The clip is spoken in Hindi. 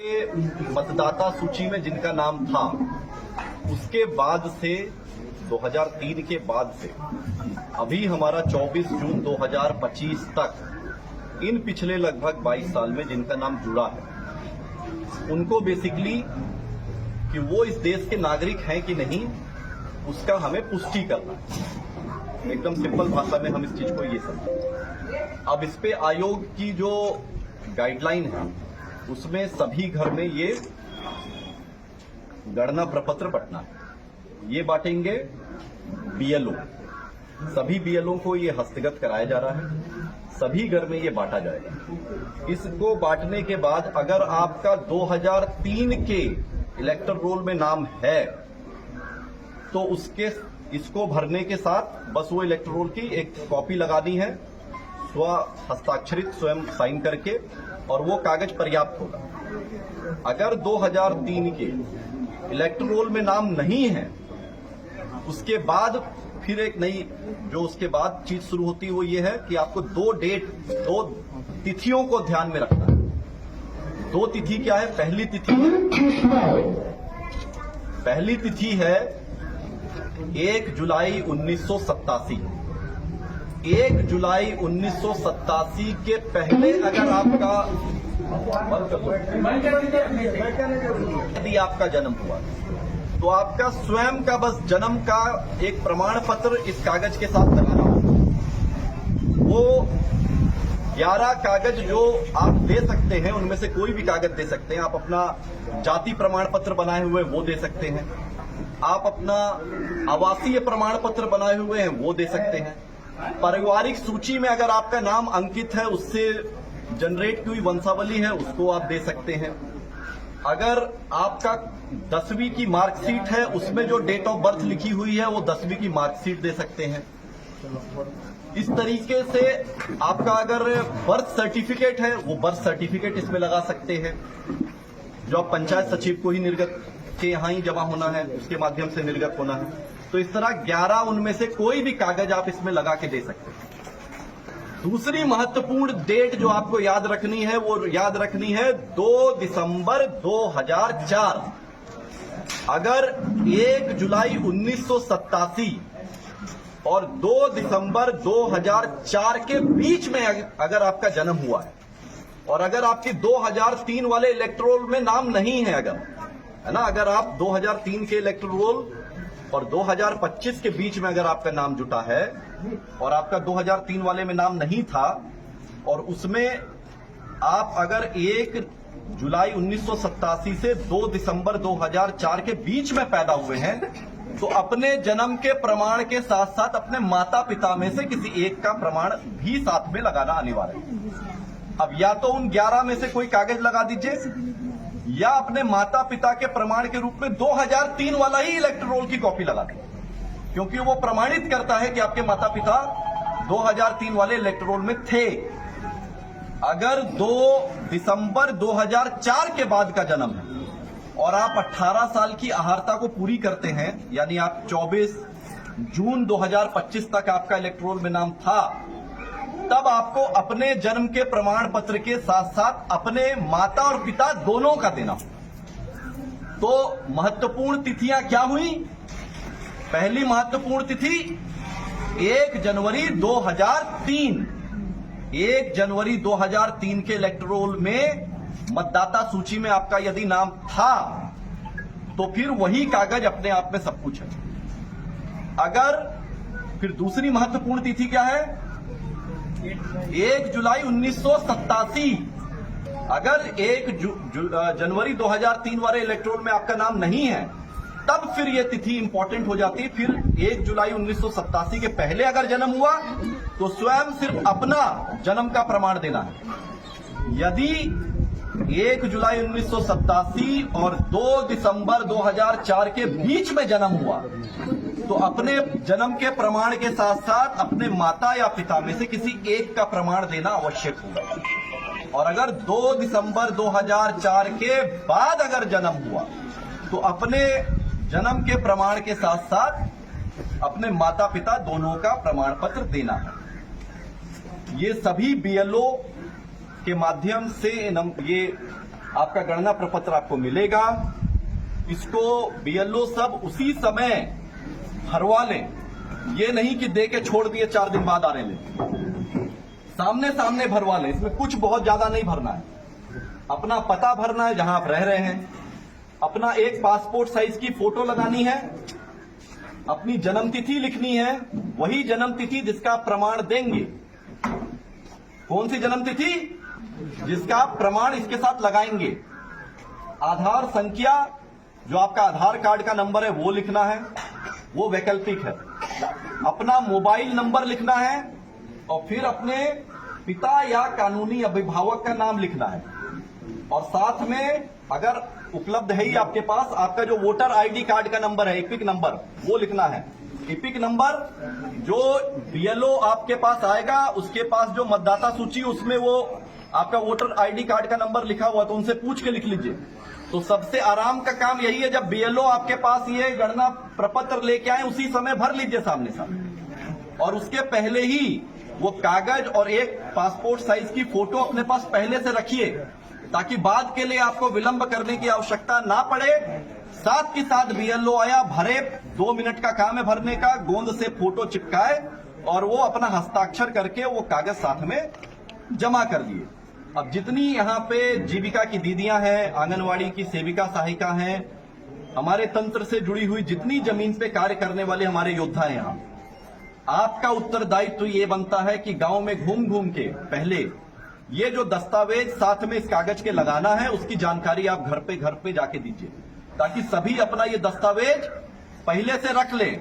मतदाता सूची में जिनका नाम था उसके बाद से 2003 के बाद से अभी हमारा 24 जून 2025 तक इन पिछले लगभग 22 साल में जिनका नाम जुड़ा है उनको बेसिकली कि वो इस देश के नागरिक हैं कि नहीं उसका हमें पुष्टि करना है। एकदम सिंपल भाषा में हम इस चीज को ये समझें। अब इस पे आयोग की जो गाइडलाइन है उसमें सभी घर में ये गणना प्रपत्र बंटना है। ये बांटेंगे बीएलओ, सभी बीएलओ को ये हस्तगत कराया जा रहा है, सभी घर में ये बांटा जाएगा। इसको बांटने के बाद अगर आपका 2003 के इलेक्टर रोल में नाम है तो इसको भरने के साथ बस वो इलेक्टर रोल की एक कॉपी लगानी है, स्व हस्ताक्षरित स्वयं साइन करके, और वो कागज पर्याप्त होगा। अगर 2003 के इलेक्टर रोल में नाम नहीं है उसके बाद फिर एक नई जो उसके बाद चीज शुरू होती है वो ये है कि आपको दो तिथियों को ध्यान में रखना है। दो तिथि क्या है? पहली तिथि है 1 जुलाई 1987। 1 जुलाई 1987 के पहले अगर यदि आपका जन्म हुआ तो आपका स्वयं का बस जन्म का एक प्रमाण पत्र इस कागज के साथ लगाना होगा। वो 11 कागज जो आप दे सकते हैं उनमें से कोई भी कागज दे सकते हैं। आप अपना जाति प्रमाण पत्र बनाए हुए वो दे सकते हैं, आप अपना आवासीय प्रमाण पत्र बनाए हुए हैं वो दे सकते हैं, पारिवारिक सूची में अगर आपका नाम अंकित है उससे जनरेट की हुई वंशावली है उसको आप दे सकते हैं। अगर आपका 10वीं की मार्कशीट है उसमें जो डेट ऑफ बर्थ लिखी हुई है वो 10वीं की मार्कशीट दे सकते हैं। इस तरीके से आपका अगर बर्थ सर्टिफिकेट है वो बर्थ सर्टिफिकेट इसमें लगा सकते हैं, जो आप पंचायत सचिव को ही निर्गत के यहां ही जमा होना है उसके माध्यम से निर्गत होना है। तो इस तरह 11 उनमें से कोई भी कागज आप इसमें लगा के दे सकते हैं। दूसरी महत्वपूर्ण डेट जो आपको याद रखनी है वो याद रखनी है 2 दिसंबर 2004। अगर 1 जुलाई 1987 और 2 दिसंबर 2004 के बीच में अगर आपका जन्म हुआ है और अगर आपके 2003 वाले इलेक्टोरल में नाम नहीं है, अगर है ना, अगर आप 2003 के इलेक्टोरल रोल और 2025 के बीच में अगर आपका नाम जुटा है और आपका 2003 वाले में नाम नहीं था और उसमें आप अगर 1 जुलाई 1987 से 2 दिसंबर 2004 के बीच में पैदा हुए हैं तो अपने जन्म के प्रमाण के साथ साथ अपने माता पिता में से किसी एक का प्रमाण भी साथ में लगाना अनिवार्य है। अब या तो उन 11 में से कोई कागज लगा दीजिए या अपने माता पिता के प्रमाण के रूप में 2003 वाला ही इलेक्टर रोल की कॉपी लगा दें, क्योंकि वो प्रमाणित करता है कि आपके माता पिता 2003 वाले इलेक्टर रोल में थे। अगर 2 दिसंबर 2004 के बाद का जन्म है और आप 18 साल की अहार्ता को पूरी करते हैं, यानी आप 24 जून 2025 तक आपका इलेक्टर रोल में नाम था, तब आपको अपने जन्म के प्रमाण पत्र के साथ साथ अपने माता और पिता दोनों का देना होगा। तो महत्वपूर्ण तिथियां क्या हुई? पहली महत्वपूर्ण तिथि 1 जनवरी 2003। 1 जनवरी 2003 के इलेक्टर रोल में मतदाता सूची में आपका यदि नाम था तो फिर वही कागज अपने आप में सब कुछ है। अगर फिर दूसरी महत्वपूर्ण तिथि क्या है? 1 जुलाई 1987। अगर 1 जनवरी 2003 वाले इलेक्टोरल में आपका नाम नहीं है तब फिर यह तिथि इंपॉर्टेंट हो जाती है। फिर 1 जुलाई 1987 के पहले अगर जन्म हुआ तो स्वयं सिर्फ अपना जन्म का प्रमाण देना है। यदि 1 जुलाई 1987 और 2 दिसंबर 2004 के बीच में जन्म हुआ तो अपने जन्म के प्रमाण के साथ साथ अपने माता या पिता में से किसी एक का प्रमाण देना आवश्यक होगा। और अगर 2 दिसंबर 2004 के बाद अगर जन्म हुआ तो अपने जन्म के प्रमाण के साथ साथ अपने माता पिता दोनों का प्रमाण पत्र देना है। ये सभी बीएलओ के माध्यम से ये आपका गणना प्रपत्र आपको मिलेगा। इसको बीएलओ सब उसी समय भरवा लें, ये नहीं कि दे के छोड़ दिए 4 दिन बाद आ रहे लें, सामने सामने भरवा लें। इसमें कुछ बहुत ज्यादा नहीं भरना है, अपना पता भरना है जहां आप रह रहे हैं, अपना एक पासपोर्ट साइज की फोटो लगानी है, अपनी जन्मतिथि लिखनी है, वही जन्मतिथि जिसका आप प्रमाण देंगे। कौन सी जन्मतिथि? जिसका आप प्रमाण इसके साथ लगाएंगे। आधार संख्या, जो आपका आधार कार्ड का नंबर है वो लिखना है, वो वैकल्पिक है। अपना मोबाइल नंबर लिखना है और फिर अपने पिता या कानूनी अभिभावक का नाम लिखना है। और साथ में अगर उपलब्ध है ही आपके पास, आपका जो वोटर आईडी कार्ड का नंबर है, एपिक नंबर, वो लिखना है। एपिक नंबर जो बीएलओ आपके पास आएगा, उसके पास जो मतदाता सूची उसमें वो आपका वोटर आईडी कार्ड का नंबर लिखा हुआ, तो उनसे पूछ के लिख लीजिए। तो सबसे आराम का काम यही है, जब बीएलओ आपके पास ये गणना प्रपत्र लेके आए उसी समय भर लीजिए सामने सामने। और उसके पहले ही वो कागज और एक पासपोर्ट साइज की फोटो अपने पास पहले से रखिए, ताकि बाद के लिए आपको विलंब करने की आवश्यकता ना पड़े। साथ के साथ बीएलओ आया, भरे, 2 मिनट का काम है भरने का, गोंद से फोटो चिपकाए और वो अपना हस्ताक्षर करके वो कागज साथ में जमा कर दिए। अब जितनी यहाँ पे जीविका की दीदियां हैं, आंगनवाड़ी की सेविका सहायिका हैं, हमारे तंत्र से जुड़ी हुई जितनी जमीन पे कार्य करने वाले हमारे योद्धा हैं, यहाँ आपका उत्तरदायित्व तो ये बनता है कि गांव में घूम घूम के पहले ये जो दस्तावेज साथ में इस कागज के लगाना है, उसकी जानकारी आप घर पे जाके दीजिए, ताकि सभी अपना ये दस्तावेज पहले से रख लें।